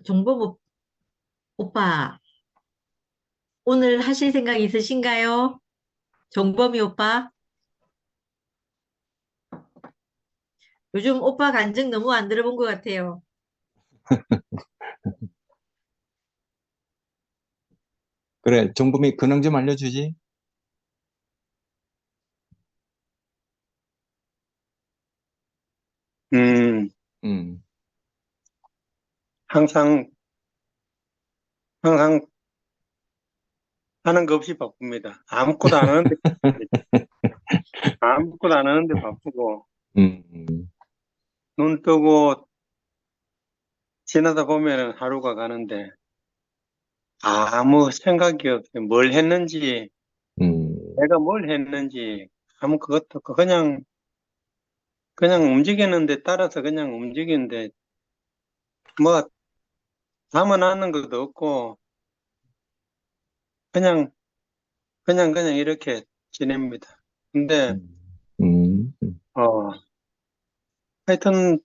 정보 오빠, 오늘 하실 생각 있으신가요? 정범이 오빠? 요즘 오빠 간증 너무 안 들어본 것 같아요. 그래, 정범이 근황 좀 알려주지? 음, 음, 항상, 항상 하는 거 없이 바쁩니다. 아무것도 안 하는데, 아무것도 안 하는데 바쁘고, 음, 음. 눈 뜨고 지나다 보면은 하루가 가는데, 아무 생각이 없어요. 뭘 했는지, 음. 내가 뭘 했는지, 아무 그것도 없고, 그냥 움직이는데 따라서 그냥 움직이는데, 뭐, 담아놨는 것도 없고, 그냥, 그냥 이렇게 지냅니다. 근데, 음, 음. 어, 하여튼,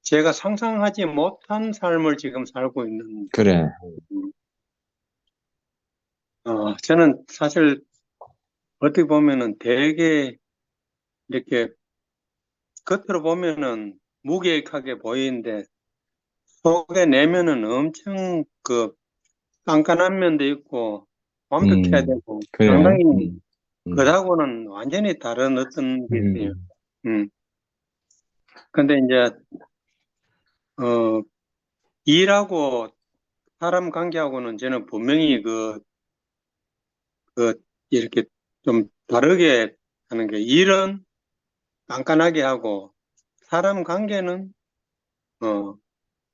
제가 상상하지 못한 삶을 지금 살고 있는, 그래. 저는 사실 어떻게 보면은 되게 이렇게 겉으로 보면은 무계획하게 보이는데 속에 내면은 엄청 그 깐깐한 면도 있고 완벽해야 되고 그래. 상당히 음, 그하고는 완전히 다른 어떤 게 있어요. 음. 음. 근데 이제, 어, 일하고 사람 관계하고는 저는 분명히 그, 이렇게 좀 다르게 하는 게 일은 깐깐하게 하고 사람 관계는 어,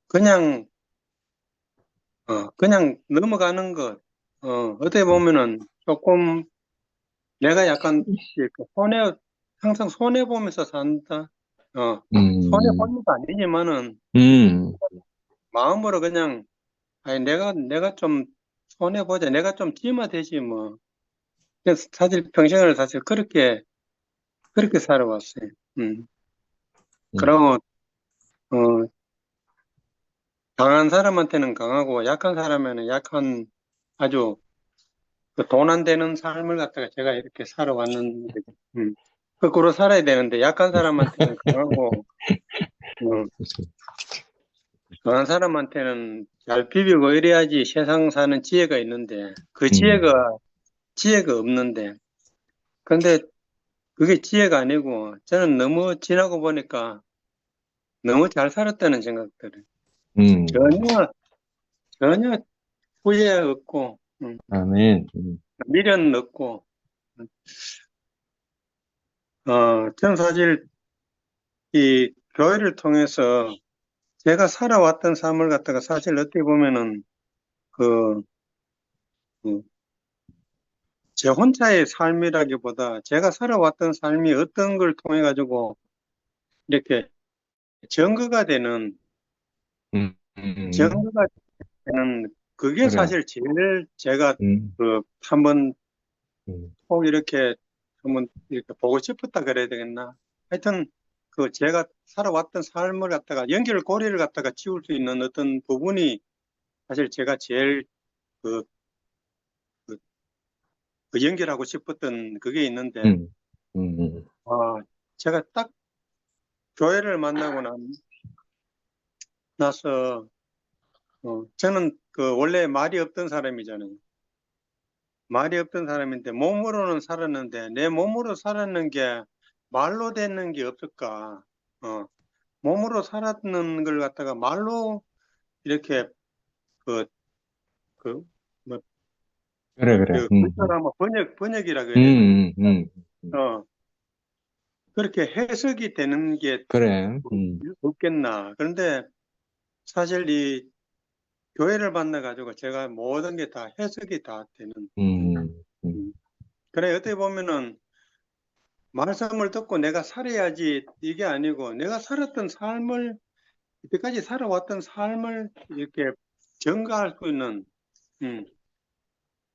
그냥, 그냥 넘어가는 것. 어떻게 보면은 조금 내가 약간 이렇게 항상 손해보면서 산다. 음, 손해보는 거 아니지만은 음. 마음으로 그냥, 아니, 내가 좀 손해보자. 내가 좀 찜하되지 뭐. 그래서 사실 평생을 사실 그렇게 살아왔어요. 음. 음. 그러고, 어, 강한 사람한테는 강하고 약한 사람에는 약한 아주 돈 안 되는 삶을 갖다가 제가 이렇게 살아왔는 거죠. 거꾸로 살아야 되는데 약한 사람한테는 강하고 음, 강한 사람한테는 잘 비비고 이래야지 세상 사는 지혜가 있는데 그 음. 지혜가 없는데 근데 그게 지혜가 아니고 저는 너무 지나고 보니까 너무 잘 살았다는 생각 들어요. 음. 전혀 전혀 후회 없고 아멘. 미련 없고 저는 사실 이 교회를 통해서 제가 살아왔던 삶을 갖다가 사실 어떻게 보면은 그, 그 제 혼자의 삶이라기보다 제가 살아왔던 삶이 어떤 걸 통해 가지고 이렇게 증거가 되는 음. 증거가 되는 그게 그래. 사실 제일 제가 음, 한번 음, 꼭 이렇게 한번 이렇게 보고 싶었다 그래야 되겠나? 하여튼 제가 살아왔던 삶을 갖다가 연결고리를 갖다가 지울 수 있는 어떤 부분이 사실 제가 제일 그, 그, 그 연결하고 싶었던 그게 있는데 음, 음, 아, 제가 딱 교회를 만나고 나서, 저는 원래 말이 없던 사람이잖아요. 말이 없던 사람인데, 몸으로는 살았는데, 내 몸으로 살았는 게 말로 되는 게 없을까. 어, 몸으로 살았는 걸 갖다가 말로 이렇게, 그, 그, 뭐, 그래, 그래. 글자로 한번 번역이라고 해야 되나? 음, 음, 음. 어, 그렇게 해석이 되는 게 그래. 없겠나. 그런데 사실 이 교회를 만나가지고 제가 모든 게 다 해석이 다 되는. 음, 음. 음. 그래, 어떻게 보면은 말씀을 듣고 내가 살아야지 이게 아니고 내가 살았던 삶을, 이때까지 살아왔던 삶을 이렇게 증거할 수 있는, 음,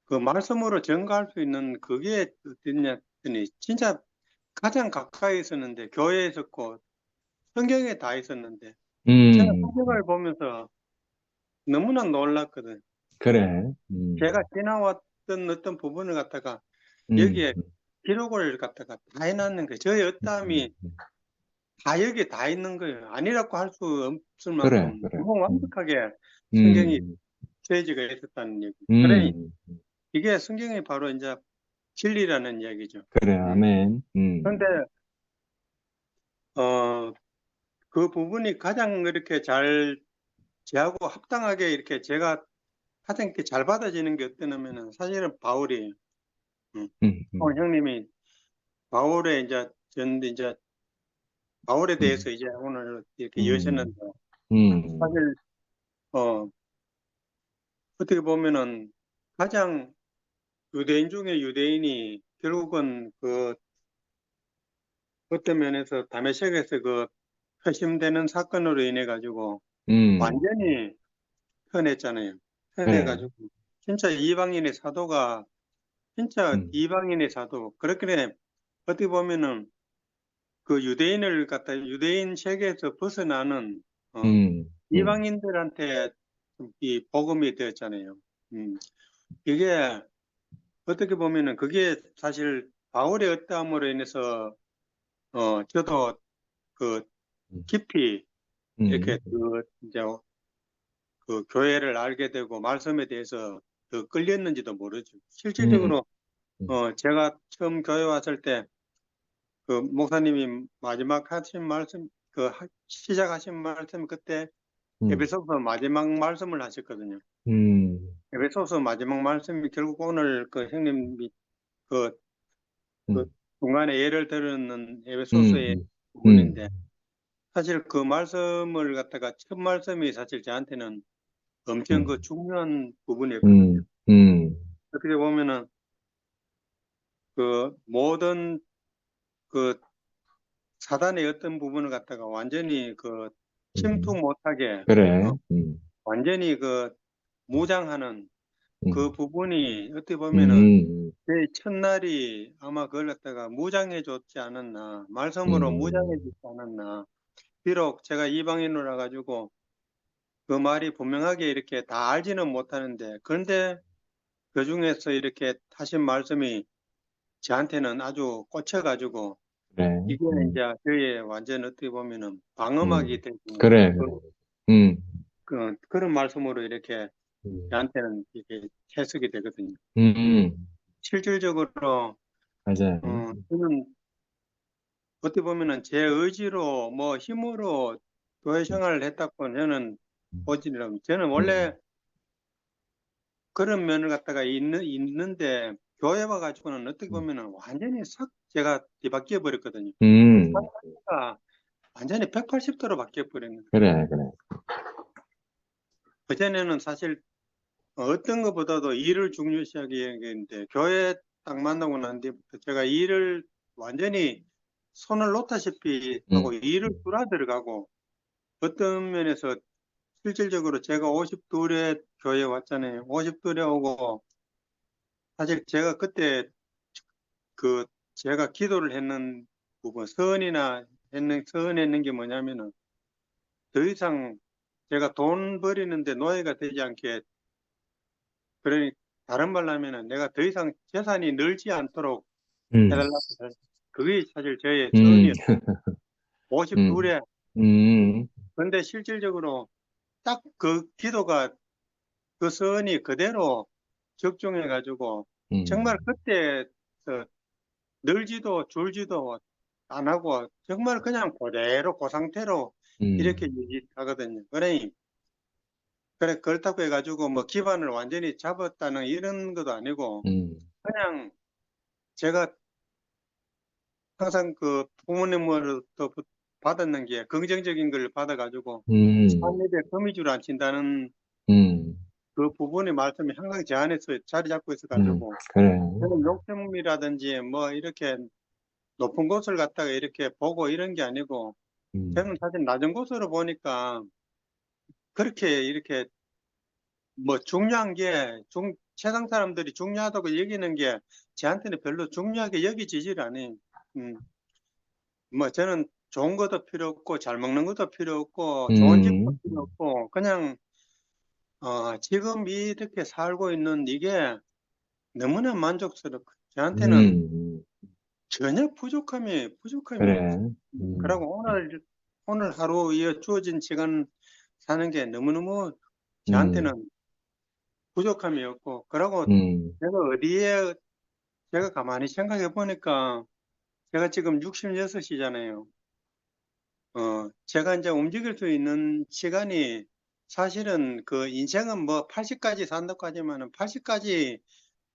그 말씀으로 증거할 수 있는 그게 어딨냐 했더니 진짜 가장 가까이 있었는데, 교회에 있었고 성경에 다 있었는데, 저는 음, 성경을 보면서 너무나 놀랐거든. 그래. 제가 지나왔던 어떤 부분을 갖다가 음, 여기에 기록을 갖다가 다 해놨는 거예요. 저의 어떠함이 음. 다 여기에 다 있는 거예요. 아니라고 할 수 없을 그래, 만큼 그래. 너무 완벽하게 성경이 음, 처해지가 있었다는 얘기. 그러니 음. 이게 성경이 바로 이제 진리라는 얘기죠. 그래, 음. 아멘. 그런데 그 부분이 가장 이렇게 잘 저하고 합당하게 이렇게 제가 가장 이렇게 잘 받아지는 게 어떠냐면은 사실은 바울이 음. 음, 음, 형님이 바울의 이제 바울에 음, 대해서 이제 오늘 이렇게 음, 여셨는데 음, 사실 어 어떻게 보면은 가장 유대인 중에 유대인이 결국은 그 어떤 면에서 다메섹에서 그 표심되는 사건으로 인해 가지고 음. 완전히 편했잖아요. 그래. 편해가지고 진짜 이방인의 사도가 진짜 음, 이방인의 사도 그렇게 어떻게 보면은 그 유대인을 갖다 유대인 세계에서 벗어나는 어, 음, 음, 이방인들한테 이 복음이 되었잖아요. 음, 이게 어떻게 보면은 그게 사실 바울의 어떠함으로 인해서 저도 그 음, 깊이 이렇게 음, 그 이제 그 교회를 알게 되고 말씀에 대해서 더 끌렸는지도 모르죠. 음, 실질적으로 음, 제가 처음 교회 왔을 때 그 목사님이 마지막 하신 말씀 시작하신 말씀 그때 음, 에베소서 마지막 말씀을 하셨거든요. 음, 에베소서 마지막 말씀이 결국 오늘 그 형님이 그, 그 음, 중간에 예를 들었는 음, 에베소서의 음, 부분인데 사실 그 말씀을 갖다가 첫 말씀이 사실 저한테는 엄청 그 음, 중요한 부분이었거든요. 음, 음, 어떻게 보면은 그 모든 그 사단의 어떤 부분을 갖다가 완전히 그 침투 음. 못하게 그래. 어, 완전히 그 무장하는 그 음, 부분이 어떻게 보면은 음, 제 첫날이 아마 그걸 갖다가 무장해 줬지 않았나 말씀으로 무장해 음, 주지 않았나 비록 제가 이방인으로 가지고 그 말이 분명하게 이렇게 다 알지는 못하는데 그런데 그 중에서 이렇게 하신 말씀이 저한테는 아주 꽂혀가지고 그래. 이게 이제 저의 완전 어떻게 보면은 음, 방어막이 되고 그래, 그래. 음, 그런 말씀으로 이렇게 음, 저한테는 이렇게 해석이 되거든요. 음, 실질적으로 맞아. 저는 어떻게 보면은 제 의지로 뭐 힘으로 교회 생활을 했다고 저는 보지는 저는 원래 음, 그런 면을 갖다가 있는데 교회 와가지고는 어떻게 보면은 완전히 싹 제가 뒤바뀌어 버렸거든요. 음, 사가 완전히 180도로 바뀌어 버렸는 거예요. 그래, 그래. 그전에는 사실 어떤 것보다도 일을 중요시하게 했는데 교회 딱 만나고 난 뒤부터 제가 일을 완전히 손을 놓다시피 하고 음, 일을 음, 줄어들어가고 어떤 면에서 실질적으로 제가 52에 교회 왔잖아요. 52에 오고 사실 제가 그때 그 제가 기도를 했는 부분 서은했는 게 뭐냐면은 더 이상 제가 돈 버리는데 노예가 되지 않게 그러니 다른 말로 하면은 내가 더 이상 재산이 늘지 않도록 음, 해달라고 해서 그게 사실 저의 음, 서은이었어요. 음, 52에 음, 근데 실질적으로 딱 그 기도가 그 서은이 그대로 적중해 가지고 정말 음, 그때 늘지도 줄지도 안 하고 정말 그냥 그대로 그 상태로 이렇게 음, 유지하거든요. 그래 그렇다고 해가지고 뭐 기반을 완전히 잡았다는 이런 것도 아니고 음, 그냥 제가 항상 그 부모님으로부터 받았는 게 긍정적인 걸 받아가지고 음, 삶에 대해 거미줄 안 친다는 음, 그 부분의 말씀이 항상 제 안에서 자리 잡고 있어가지고 그래. 저는 욕심이라든지 뭐 이렇게 높은 곳을 갖다가 이렇게 보고 이런 게 아니고 음, 저는 사실 낮은 곳으로 보니까 그렇게 이렇게 뭐 중요한 게 세상 사람들이 중요하다고 여기는 게 저한테는 별로 중요하게 여기지질 않아요. 음, 뭐 저는 좋은 것도 필요 없고 잘 먹는 것도 필요 없고 좋은 집도 음, 필요 없고 그냥 지금 이렇게 살고 있는 이게 너무나 만족스럽고 저한테는 음, 전혀 부족함이 그래. 없어요. 그리고 오늘 하루 이 주어진 시간 사는 게 너무너무 음, 저한테는 부족함이 없고, 그리고 음, 제가 가만히 생각해 보니까 제가 지금 66이잖아요. 제가 이제 움직일 수 있는 시간이 사실은 그 인생은 뭐 80까지 산다고 하지만은 80까지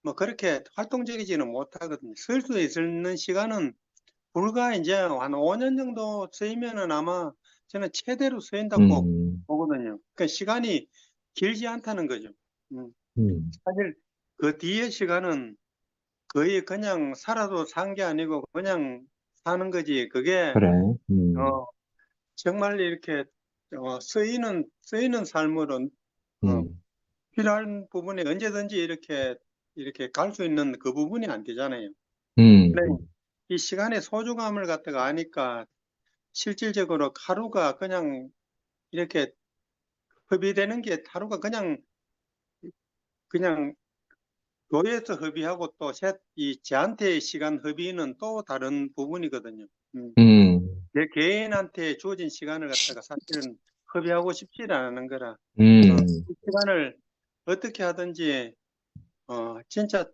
뭐 그렇게 활동적이지는 못하거든요. 쓸 수 있는 시간은 불과 이제 한 5년 정도 쓰이면은 아마 저는 최대로 쓰인다고 음, 보거든요. 그러니까 시간이 길지 않다는 거죠. 음, 사실 그 뒤의 시간은 거의 그냥 살아도 산 게 아니고 그냥 사는 거지. 그게 그래. 어, 정말 이렇게 쓰이는 삶으로 어, 음, 필요한 부분에 언제든지 이렇게 갈 수 있는 그 부분이 안 되잖아요. 음, 근데 이 시간의 소중함을 갖다가 아니까 실질적으로 하루가 그냥 이렇게 허비되는 게 하루가 그냥 교회에서 허비하고 또 이 저한테의 시간 허비는 또 다른 부분이거든요. 음, 내 개인한테 주어진 시간을 갖다가 사실은 허비하고 싶지 않은 거라. 음, 그 시간을 어떻게 하든지 진짜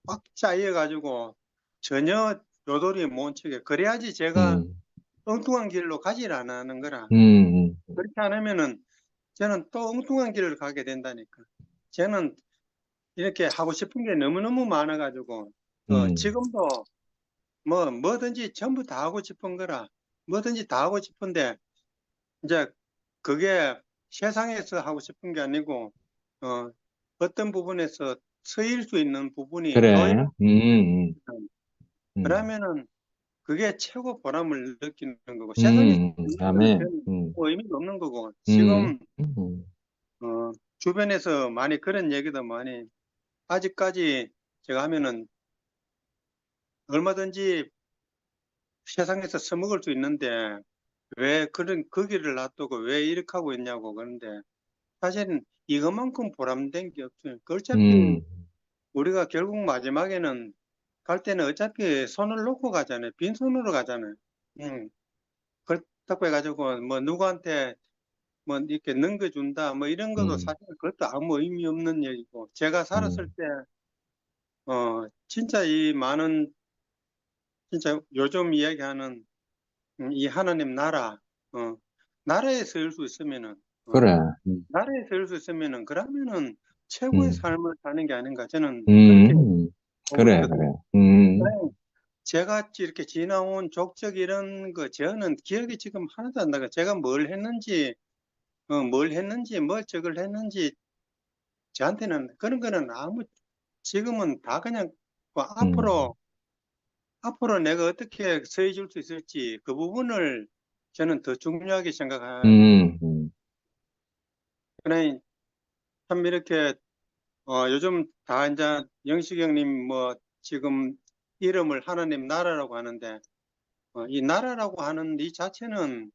꽉 짜여가지고 전혀 요돌이 못 치게 그래야지 제가 음, 엉뚱한 길로 가지 않는 거라. 음, 그렇게 안 하면은 저는 또 엉뚱한 길을 가게 된다니까. 저는 이렇게 하고 싶은 게 너무너무 많아가지고 음, 지금도 뭐든지 전부 다 하고 싶은 거라. 뭐든지 다 하고 싶은데 이제 그게 세상에서 하고 싶은 게 아니고 어, 어떤 부분에서 서일 수 있는 부분이 놓여 그래. 음, 그러면은 그게 최고 보람을 느끼는 거고 세상에 있는 거는 아멘. 별 의미가 없는 거고 음, 지금 주변에서 많이 그런 얘기도 많이 아직까지 제가 하면은 얼마든지 세상에서 써먹을 수 있는데 왜 그런 그 길을 놔두고 왜 이렇게 하고 있냐고 그러는데 사실은 이것만큼 보람된 게 없어요. 그 어차피 음, 우리가 결국 마지막에는 갈 때는 어차피 손을 놓고 가잖아요. 빈손으로 가잖아요. 그렇다고 해가지고 뭐 누구한테 뭐 이렇게 넘겨준다 뭐 이런 것도 음, 사실 그것도 아무 의미 없는 얘기고 제가 살았을 음, 때 진짜 이 많은 진짜 요즘 이야기하는 이 하나님 나라 나라에 설 수 있으면은 어, 그래. 나라에 설 수 있으면은 그러면은 최고의 음, 삶을 사는 게 아닌가 저는 그렇게 음, 보고 그래, 있거든요. 그래. 제가 이렇게 지나온 족적 이런 거 저는 기억이 지금 하나도 안 나요. 제가 뭘 저걸 했는지 저한테는 그런 거는 지금은 다 그냥 뭐 음, 앞으로 내가 어떻게 서해 줄 수 있을지 그 부분을 저는 더 중요하게 생각하거든요. 음, 음, 그러니 참 이렇게 요즘 다 이제 영식 형님 뭐 지금 이름을 하나님 나라라고 하는데 이 나라라고 하는 이 자체는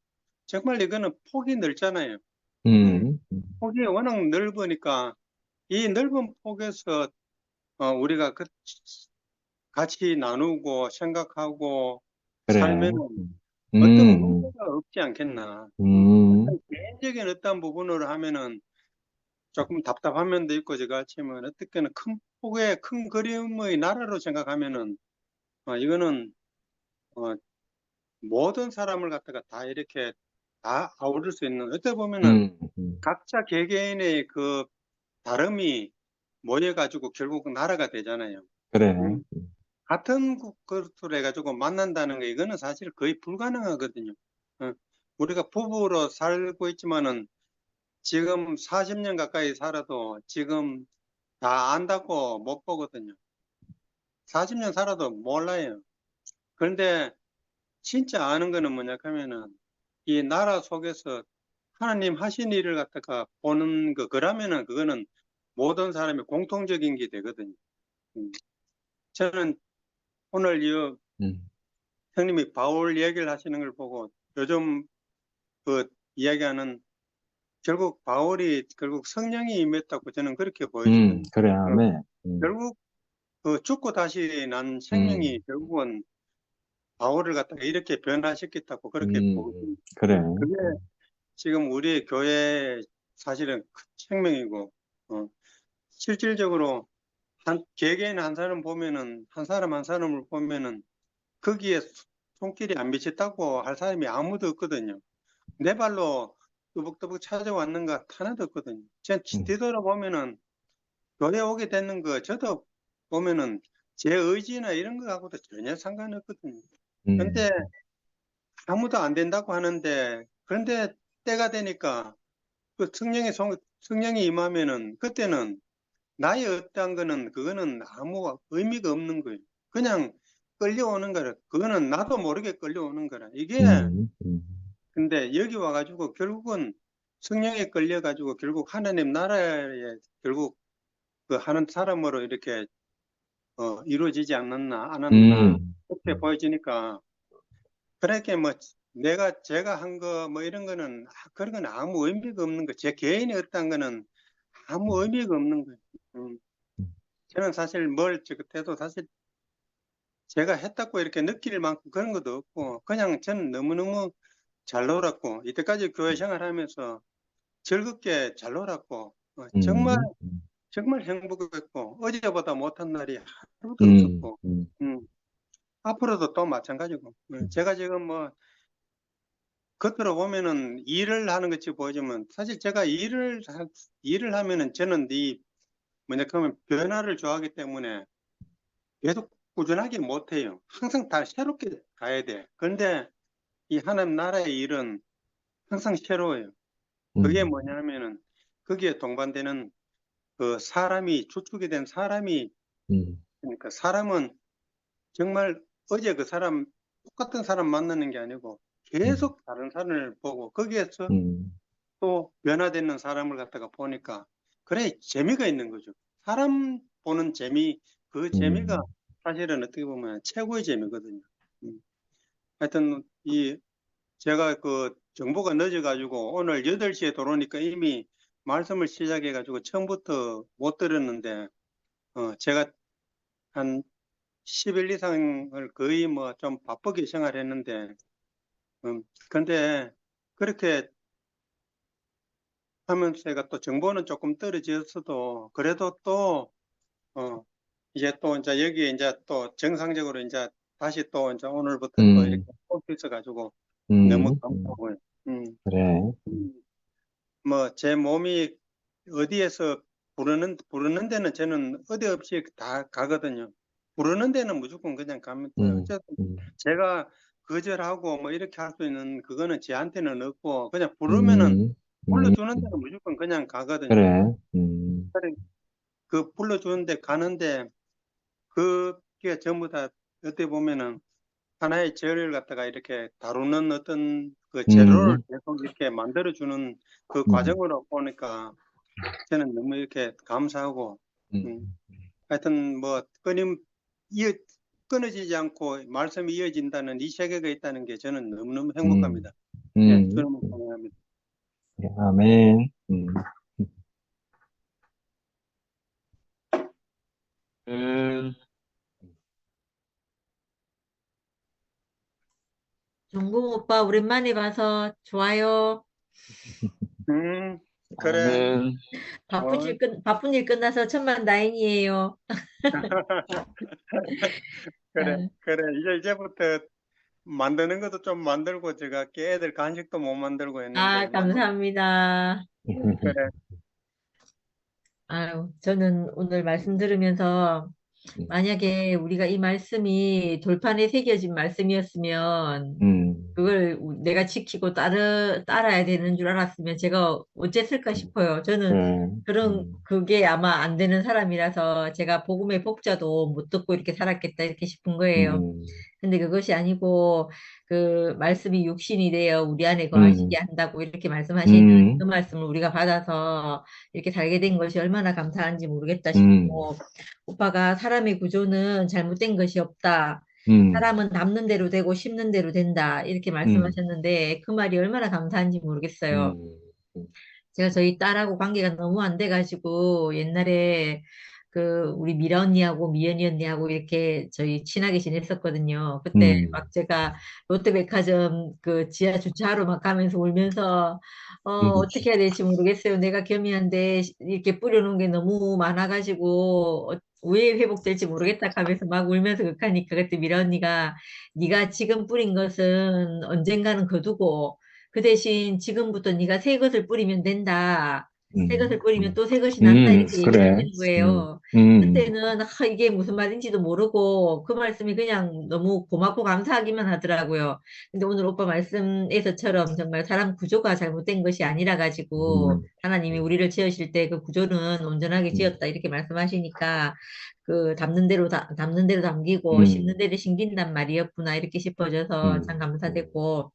정말 이거는 폭이 넓잖아요. 음, 음, 폭이 워낙 넓으니까 이 넓은 폭에서 우리가 같이 나누고 생각하고 그래. 살면은 어떤 음, 문제가 없지 않겠나. 음, 개인적인 어떤 부분으로 하면은 조금 답답한 면도 있고 제가 치면 어떻게는 큰 폭의 큰 그림의 나라로 생각하면은 이거는 어, 모든 사람을 갖다가 다 이렇게 다 아우를 수 있는 어떻게 보면은 각자 개개인의 그 다름이 모여가지고 결국 나라가 되잖아요. 그래. 음, 같은 것으로 해가지고 만난다는 거 이거는 사실 거의 불가능하거든요. 어, 우리가 부부로 살고 있지만은 지금 40년 가까이 살아도 지금 다 안다고 못 보거든요. 40년 살아도 몰라요. 그런데 진짜 아는 거는 뭐냐 하면은 이 나라 속에서 하나님 하신 일을 갖다가 보는 거, 그러면은 그거는 모든 사람의 공통적인 게 되거든요. 음. 저는 오늘 이 음, 형님이 바울 얘기를 하시는 걸 보고 요즘 그 이야기하는 결국 바울이 결국 성령이 임했다고 저는 그렇게 보여지거든요. 그래, 어, 아멘. 결국 그 죽고 다시 난 생명이 결국은 바울을 갖다가 이렇게 변화시켰다고 그렇게 보거든요. 그래. 그게 지금 우리 교회 사실은 큰 생명이고, 실질적으로 개개인 한 사람 보면은, 한 사람 한 사람을 보면은 거기에 손길이 안 미쳤다고 할 사람이 아무도 없거든요. 내 발로 뜨벅뜨벅 찾아왔는가 하나도 없거든요. 제 뒤돌아보면은 교회 오게 되는 거 저도 보면은 제 의지나 이런 거하고도 전혀 상관없거든요. 근데 아무도 안 된다고 하는데, 그런데 때가 되니까 그 성령이 임하면은 그때는 나의 어떠한 거는 그거는 아무 의미가 없는 거예요. 그냥 끌려오는 거라. 그거는 나도 모르게 끌려오는 거라. 이게 근데 여기 와가지고 결국은 성령에 끌려가지고 결국 하나님 나라에 결국 그 하는 사람으로 이렇게 이루어지지 않았나 안 했나 그렇게 보여지니까 그렇게 뭐 제가 한 거 뭐 이런 거는 그런 건 아무 의미가 없는 거. 제 개인이 어떤 거는 아무 의미가 없는 거예요. 저는 사실 뭘 해도 사실 제가 했다고 이렇게 느낄 만큼 그런 것도 없고 그냥 저는 너무너무 잘 놀았고 이때까지 교회 생활하면서 즐겁게 잘 놀았고 정말 정말 행복했고 어제보다 못한 날이 하루도 없었고 앞으로도 또 마찬가지고 제가 지금 뭐 겉으로 보면은 일을 하는 것이 보이지만 사실 제가 일을 하면은 저는 이 뭐냐 그러면 변화를 좋아하기 때문에 계속 꾸준하게 못해요. 항상 다 새롭게 가야 돼. 그런데 이 하나님 나라의 일은 항상 새로워요. 그게 뭐냐면은 거기에 동반되는 그 사람이 주축이 된 사람이 그러니까 사람은 정말 어제 그 사람 똑같은 사람 만나는 게 아니고 계속 다른 사람을 보고 거기에서 또 변화되는 사람을 갖다가 보니까 그래 재미가 있는 거죠. 사람 보는 재미 그 재미가 사실은 어떻게 보면 최고의 재미거든요. 하여튼 이 제가 그 정보가 늦어가지고 오늘 8시에 들어오니까 이미 말씀을 시작해가지고 처음부터 못 들었는데 제가 한 10일 이상을 거의 뭐 좀 바쁘게 생활했는데 근데 그렇게 하면서 제가 또 정보는 조금 떨어졌어도 그래도 또 이제 또 이제 여기에 이제 또 정상적으로 이제 다시 또 이제 오늘부터 또 이렇게 올 수 있어가지고 너무 감사하고요. 그래. 뭐 제 몸이 어디에서 부르는 데는 저는 어디 없이 다 가거든요. 부르는 데는 무조건 그냥 갑니다. 어쨌든 제가 거절하고 뭐 이렇게 할 수 있는 그거는 저한테는 없고 그냥 부르면은 불러주는 데는 무조건 그냥 가거든요. 그래. 그래, 그 불러주는 데 가는데 그게 전부 다 어떻게 보면은 하나의 재료를 갖다가 이렇게 다루는 어떤 그 재료를 계속 이렇게 만들어주는 그 과정으로 보니까 저는 너무 이렇게 감사하고, 하여튼 뭐 이어, 끊어지지 않고 말씀이 이어진다는 이 세계가 있다는 게 저는 너무너무 행복합니다. 예, 너무 감사합니다. 예, 아멘. 음. 종국 오빠 오랜만에 봐서 좋아요. 그래. 아멘. 바쁜 일 끝나서 천만 다행이에요. 그래, 어, 그래. 이제부터 만드는 것도 좀 만들고, 제가 애들 간식도 못 만들고 했는데, 감사합니다. 그래. 아유, 저는 오늘 말씀 들으면서 만약에 우리가 이 말씀이 돌판에 새겨진 말씀이었으면 그걸 내가 지키고 따라야 되는 줄 알았으면 제가 어쨌을까 싶어요. 저는 그래. 그게 아마 안 되는 사람이라서 제가 복음의 복자도 못 듣고 이렇게 살았겠다 이렇게 싶은 거예요. 근데 그것이 아니고 그 말씀이 육신이 되어 우리 안에 거하시게 한다고 이렇게 말씀하시는 그 말씀을 우리가 받아서 이렇게 살게 된 것이 얼마나 감사한지 모르겠다 싶고 오빠가 사람의 구조는 잘못된 것이 없다. 사람은 담는 대로 되고 심는 대로 된다. 이렇게 말씀하셨는데 그 말이 얼마나 감사한지 모르겠어요. 제가 저희 딸하고 관계가 너무 안 돼가지고 옛날에 그 우리 미라 언니하고 미연이 언니하고 이렇게 저희 친하게 지냈었거든요. 그때 음, 막 제가 롯데백화점 그 지하 주차하러 막 가면서 울면서 음, 어떻게 해야 될지 모르겠어요. 내가 겸이한데 이렇게 뿌려놓은 게 너무 많아가지고 왜 회복될지 모르겠다 하면서 막 울면서 극하니까 그때 미라 언니가 네가 지금 뿌린 것은 언젠가는 거두고 그 대신 지금부터 네가 새 것을 뿌리면 된다. 새 것을 뿌리면 또 새 것이 난다. 이렇게 얘기를 그래. 하시는 거예요. 음, 그때는 이게 무슨 말인지도 모르고 그 말씀이 그냥 너무 고맙고 감사하기만 하더라고요. 근데 오늘 오빠 말씀에서처럼 정말 사람 구조가 잘못된 것이 아니라 가지고 음, 하나님이 우리를 지으실 때 그 구조는 온전하게 음, 지었다 이렇게 말씀하시니까 그 담는 대로 담기고 음, 심는 대로 심긴단 말이었구나 이렇게 싶어져서 참 감사되고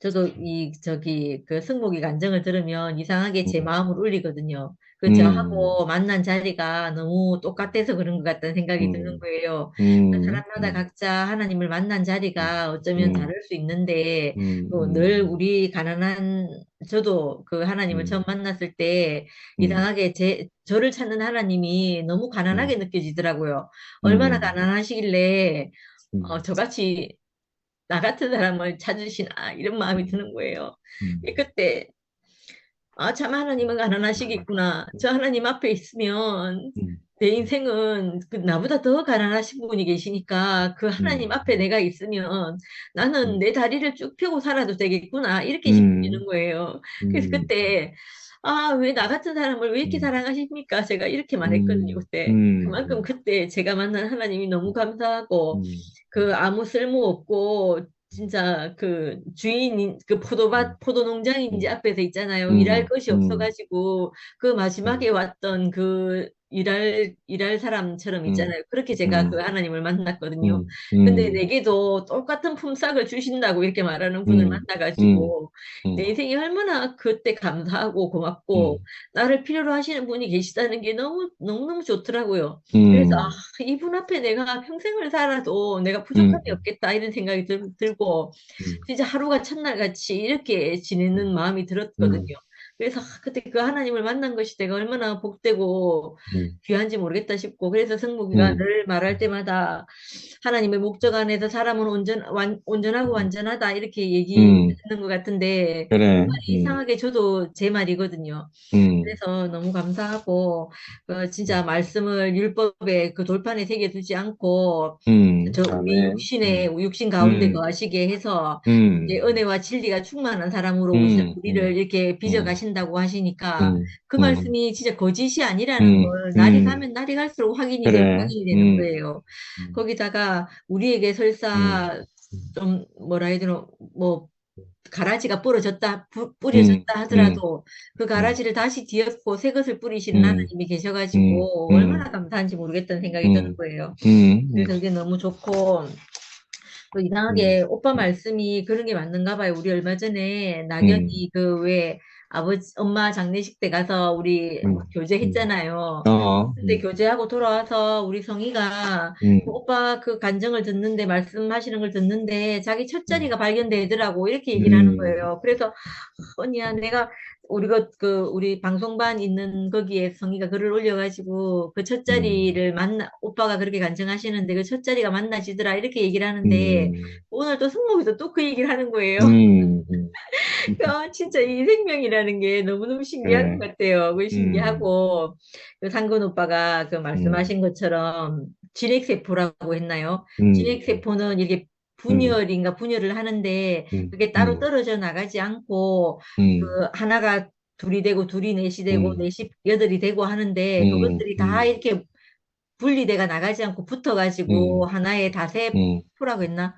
저도 이 저기 그 승복이 간증을 들으면 이상하게 제 음, 마음을 울리거든요. 그 음, 저하고 만난 자리가 너무 똑같아서 그런 것 같다는 생각이 드는 음, 거예요. 그 음, 사람마다 음, 각자 하나님을 만난 자리가 어쩌면 음, 다를 수 있는데 또 늘 음, 우리 가난한 저도 그 하나님을 처음 음, 만났을 때 음, 이상하게 저를 찾는 하나님이 너무 음, 가난하게 느껴지더라고요. 얼마나 음, 가난하시길래 음, 저같이 나 같은 사람을 찾으시나 이런 마음이 드는 거예요. 그때 참 하나님은 가난하시겠구나. 저 하나님 앞에 있으면 음, 내 인생은 그 나보다 더 가난하신 분이 계시니까 그 하나님 음, 앞에 내가 있으면 나는 음, 내 다리를 쭉 펴고 살아도 되겠구나 이렇게 음, 싶어지는 거예요. 그래서 음, 그때 왜 나 같은 사람을 왜 이렇게 음, 사랑하십니까? 제가 이렇게 말했거든요, 음, 그때. 음, 그만큼 그때 제가 만난 하나님이 너무 감사하고 음, 그 아무 쓸모 없고 진짜 그 주인인 그 포도밭 포도 농장인지 음, 앞에서 있잖아요. 일할 음, 것이 음, 없어가지고 그 마지막에 왔던 그 일할 사람처럼 음, 있잖아요. 그렇게 제가 그 음, 하나님을 만났거든요. 음, 근데 음, 내게도 똑같은 품삯을 주신다고 이렇게 말하는 분을 음, 음, 만나가지고 내 음, 인생이 얼마나 그때 감사하고 고맙고 나를 필요로 하시는 분이 계시다는 게 너무 너무너무 좋더라고요. 그래서 음, 이분 앞에 내가 평생을 살아도 내가 부족함이 음, 없겠다 이런 생각이 들고 음, 진짜 하루가 첫날 같이 이렇게 지내는 음, 마음이 들었거든요. 음, 그래서 그때 그 하나님을 만난 것이 내가 얼마나 복되고 음, 귀한지 모르겠다 싶고 그래서 성목이가 음, 늘 말할 때마다 하나님의 목적 안에서 사람은 온전하고 음, 완전하다 이렇게 얘기하는 음, 것 같은데 그 그래, 말이 이상하게 저도 제 말이거든요. 음, 그래서 너무 감사하고 진짜 말씀을 율법의 그 돌판에 새겨두지 않고 우리 아멘, 육신 가운데 음, 거하시게 해서 이제 음, 은혜와 진리가 충만한 사람으로 음, 우리를 이렇게 빚어 음, 가신다고 하시니까 음, 그 음, 말씀이 진짜 거짓이 아니라는 걸 날이 음, 가면 날이 갈수록 그래, 확인이 되는 거예요. 음, 거기다가 우리에게 음, 설사 좀 뭐라 해야 되나 뭐 가라지가 음, 뿌려졌다 음, 하더라도 그 음, 가라지를 다시 뒤엎고 새 것을 뿌리시는 음, 하나님이 음, 계셔가지고 얼마나 음, 감사한지 모르겠다는 생각이 드는 음, 거예요. 음, 그래서 그게 너무 좋고 또 음, 이상하게 오빠 말씀이 그런 게 맞는가 봐요. 우리 얼마 전에 음, 낙연이 그 왜 엄마 장례식 때 가서 우리 음, 음, 교제했잖아요. 어, 그때 교제하고 돌아와서 우리 성희가 그 음, 오빠 그 간증을 듣는데 말씀하시는 걸 듣는데 자기 음, 첫자리가 발견되더라고 이렇게 얘기를 하는 음, 거예요. 그래서 언니야 내가 우리 방송반 있는 거기에 성희가 글을 올려가지고 그 음, 첫자리를 오빠가 그렇게 간증하시는데 그 첫자리가 만나지더라 이렇게 얘기를 하는데 음, 오늘 또 승목이도 또 그 얘기를 하는 거예요. 음, 진짜 이 생명이라는 게 너무너무 신기한 것 그래, 같아요. 그 음, 신기하고 그 상근 오빠가 그 음, 말씀하신 것처럼 진핵세포라고 했나요? 음, 진핵세포는 이렇게 음, 분열을 하는데 음, 그게 따로 음, 떨어져 나가지 않고 그 음, 하나가 둘이 되고 둘이 넷이 되고 음, 넷이 여덟이 되고 하는데 음, 그것들이 다 음, 이렇게 분리돼가 나가지 않고 붙어가지고 음, 하나의 다세 음, 포라고 했나?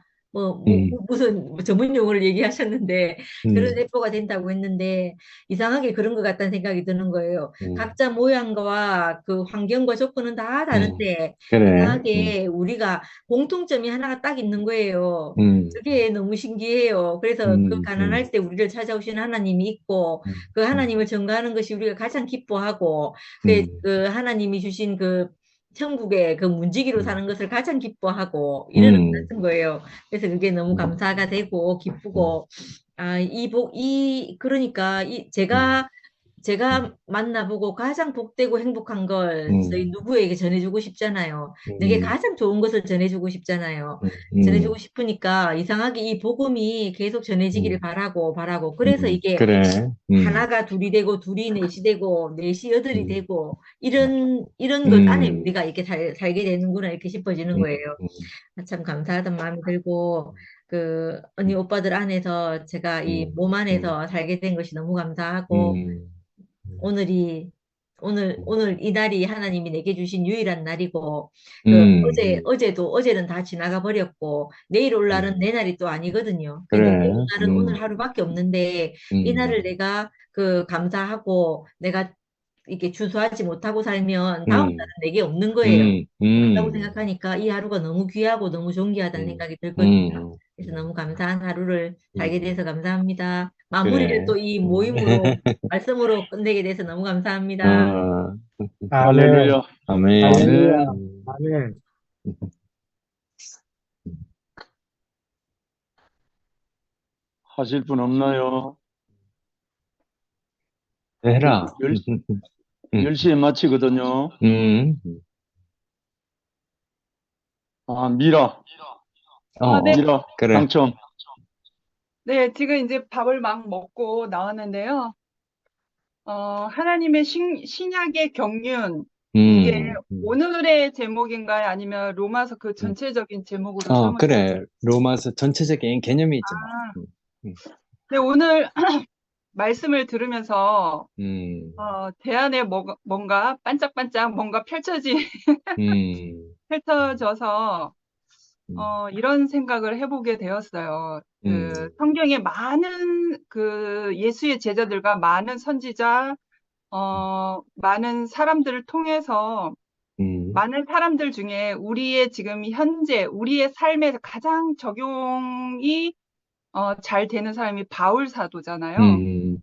음, 무슨 전문 용어를 얘기하셨는데 그런 음, 세포가 된다고 했는데 이상하게 그런 것 같다는 생각이 드는 거예요. 음, 각자 모양과 그 환경과 조건은 다 다른데 그래, 이상하게 우리가 공통점이 하나가 딱 있는 거예요. 음, 그게 너무 신기해요. 그래서 그 음, 음, 가난할 때 우리를 찾아오시는 하나님이 있고 음, 그 음, 하나님을 전가하는 것이 우리가 가장 기뻐하고 음, 그 하나님이 주신 그 천국의 그 문지기로 음, 사는 것을 가장 기뻐하고 이러는 것 음, 같은 거예요. 그래서 그게 너무 감사가 되고 음, 기쁘고 그러니까, 음, 제가 만나보고 가장 복되고 행복한 걸 음, 저희 누구에게 전해주고 싶잖아요. 내게 음, 가장 좋은 것을 전해주고 싶잖아요. 음, 전해주고 음, 싶으니까 이상하게 이 복음이 계속 전해지기를 음, 바라고. 그래서 이게 그래. 하나가 둘이 되고, 둘이 넷이 되고, 넷이 여덟이 음, 되고, 이런 것 안에 음, 우리가 이렇게 살게 되는구나, 이렇게 싶어지는 음, 거예요. 음, 참 감사하던 마음이 들고, 언니 오빠들 안에서 제가 이 음, 몸 음, 안에서 살게 된 것이 너무 감사하고, 음, 오늘이, 오늘 이 날이 하나님이 내게 주신 유일한 날이고, 음, 어제는 다 지나가 버렸고, 내일 올 날은 음, 내 날이 또 아니거든요. 근데 내일 올 그래. 날은 오늘 하루밖에 없는데, 이 날을 음, 내가 감사하고, 내가 이렇게 주저하지 못하고 살면 다음 날은 음, 내게 없는 거예요. 음, 없다고 음, 생각하니까 이 하루가 너무 귀하고 너무 존귀하다는 음, 생각이 들거든요. 음, 그래서 너무 감사한 하루를 살게 음, 돼서 감사합니다. 마무리를 그래. 또 이 모임으로, 말씀으로 끝내게 돼서 너무 감사합니다. 어, 아멘. 할렐루야. 아멘. 할렐루야. 아멘. 아멘. 하실 분 없나요? 해라. 10, 시에 마치거든요. 음, 미라, 네. 어, 미라, 그래. 당첨. 네, 지금 이제 밥을 막 먹고 나왔는데요. 하나님의 신약의 경륜, 이게 음, 음, 오늘의 제목인가요? 아니면 로마서 그 음. 전체적인 제목으로 삼으세요? 그래. 로마서 전체적인 개념이 있지 뭐. 아, 음, 네, 오늘 말씀을 들으면서, 음, 대안에 뭔가 반짝반짝 뭔가 음, 펼쳐져서, 음, 이런 생각을 해보게 되었어요. 음, 성경에 많은 예수의 제자들과 많은 선지자, 많은 사람들을 통해서 음, 많은 사람들 중에 우리의 지금 현재, 우리의 삶에 가장 적용이 잘 되는 사람이 바울 사도잖아요. 음,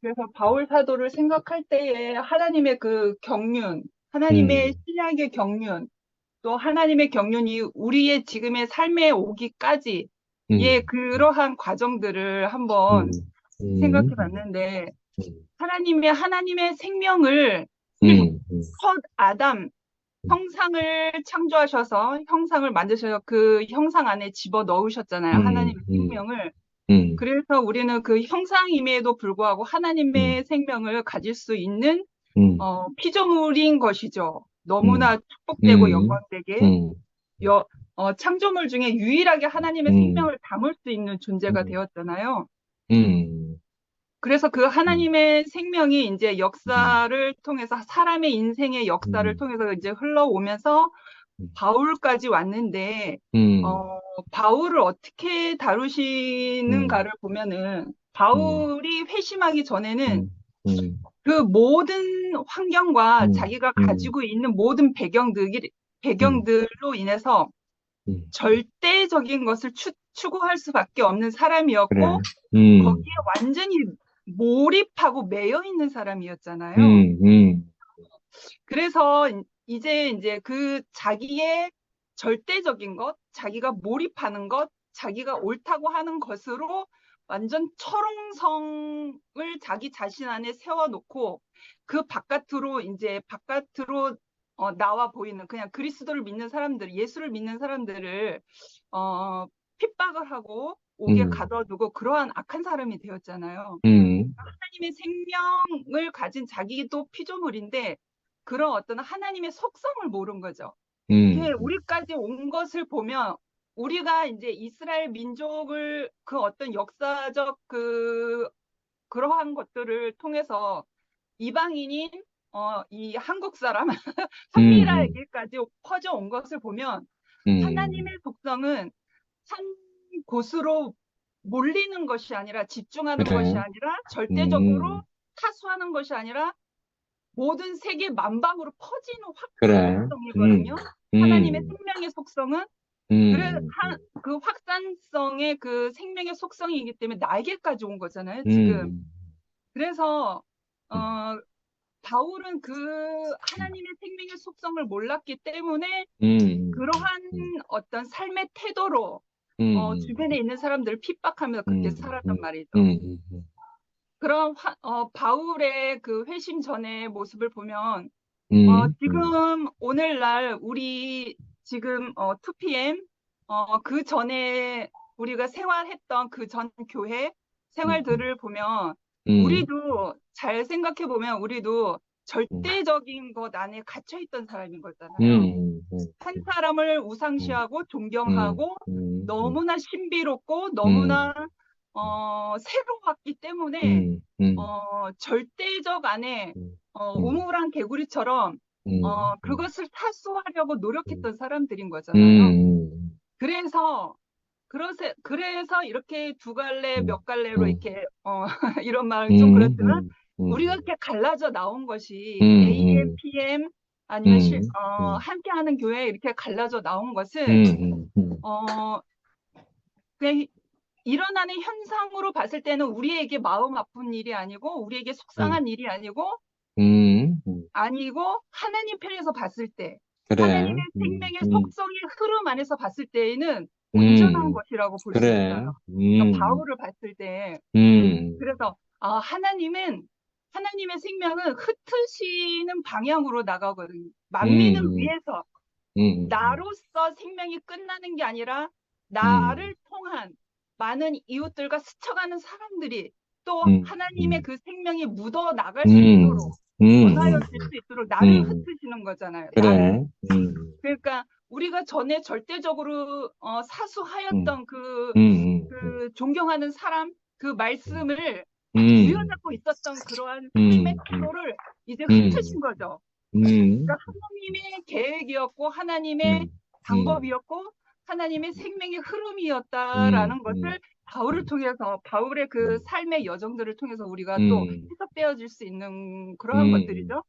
그래서 바울 사도를 생각할 때에 하나님의 그 경륜, 하나님의 음, 신약의 경륜, 또 하나님의 경륜이 우리의 지금의 삶에 오기까지 예, 음, 그러한 과정들을 음, 한번 생각해 음, 봤는데, 음, 하나님의 생명을 음, 첫 아담, 형상을 창조하셔서 형상을 만드셔서 그 형상 안에 집어 넣으셨잖아요. 음, 하나님의 음, 생명을. 음, 그래서 우리는 그 형상임에도 불구하고 하나님의 생명을 가질 수 있는 음, 피조물인 것이죠. 음, 너무나 축복되고 음, 영광되게 음, 창조물 중에 유일하게 하나님의 음, 생명을 담을 수 있는 존재가 음, 되었잖아요. 음, 그래서 그 음, 하나님의 생명이 이제 음, 역사를 통해서 사람의 인생의 역사를 음, 통해서 이제 흘러오면서 바울까지 왔는데 음, 바울을 어떻게 음, 다루시는가를 보면은 음, 바울이 회심하기 전에는 음, 음, 그 모든 환경과 음, 자기가 음, 가지고 있는 모든 음, 배경들로 인해서 절대적인 것을 추구할 수밖에 없는 그래. 사람이었고 음, 거기에 완전히 몰입하고 매여 있는 사람이었잖아요. 음, 음, 그래서 이제 그 자기의 절대적인 것, 자기가 몰입하는 것, 자기가 옳다고 하는 것으로 완전 철옹성을 자기 자신 안에 세워놓고 그 바깥으로 나와 보이는 그냥 그리스도를 믿는 사람들, 예수를 믿는 사람들을 핍박을 하고 옥에 음, 가둬두고 그러한 악한 사람이 되었잖아요. 음, 하나님의 생명을 가진 자기도 피조물인데 그런 어떤 하나님의 속성을 모른 거죠. 우리까지 온 것을 보면 우리가 이제 이스라엘 민족을 그 어떤 역사적 그러한 것들을 통해서 이방인인 이 한국 사람 음, 한미라에게까지 퍼져온 것을 보면 음, 하나님의 속성은 한 곳으로 몰리는 것이 아니라 집중하는 것이 그래. 아니라 절대적으로 음, 타수하는 것이 아니라 모든 세계 만방으로 퍼지는 그래. 확산성이거든요. 하나님의 생명의 속성은 음, 그 확산성의 그 생명의 속성이기 때문에 나에게까지 온 거잖아요, 지금. 음, 그래서 어, 음, 바울은 그 하나님의 생명의 속성을 몰랐기 때문에 음, 그러한 어떤 삶의 태도로 주변에 있는 사람들을 핍박하면서 그렇게 살았단 말이죠. 그런 바울의 그 회심 전의 모습을 보면 지금 오늘날 우리 지금 2PM 그 전에 우리가 생활했던 그 전 교회 생활들을 보면 우리도 잘 생각해 보면 우리도 절대적인 것 안에 갇혀 있던 사람인 거잖아요. 한 사람을 우상시하고 존경하고 너무나 신비롭고 너무나 새로웠기 때문에 절대적 안에 우물안 개구리처럼 그것을 타수하려고 노력했던 사람들인 거잖아요. 그래서 이렇게 두 갈래 몇 갈래로 이렇게 이런 말은 좀 그렇지만 우리가 이렇게 갈라져 나온 것이 AM, PM 아니면 함께하는 교회 이렇게 갈라져 나온 것은 그냥 일어나는 현상으로 봤을 때는 우리에게 마음 아픈 일이 아니고 우리에게 속상한 일이 아니고 하나님 편에서 봤을 때 하나님의 생명의 속성의 흐름 안에서 봤을 때에는 온전한 것이라고 볼 수 있어요. 그러니까 바울을 봤을 때 그래서 하나님의 생명은 흩으시는 방향으로 나가거든요. 만민을 위해서 나로서 생명이 끝나는 게 아니라 나를 통한 많은 이웃들과 스쳐가는 사람들이 또 하나님의 그 생명이 묻어 나갈 수 있도록 변화여질 수 있도록 나를 흩으시는 거잖아요. 나를. 그러니까 우리가 전에 절대적으로 사수하였던 그 존경하는 사람 그 말씀을 부여잡고 있었던 그러한 삶의 태도를 이제 흩으신 거죠. 그러니까 하나님의 계획이었고 하나님의 방법이었고 하나님의 생명의 흐름이었다라는 것을 바울을 통해서 바울의 그 삶의 여정들을 통해서 우리가 또 해석되어질 수 있는 그러한 것들이죠.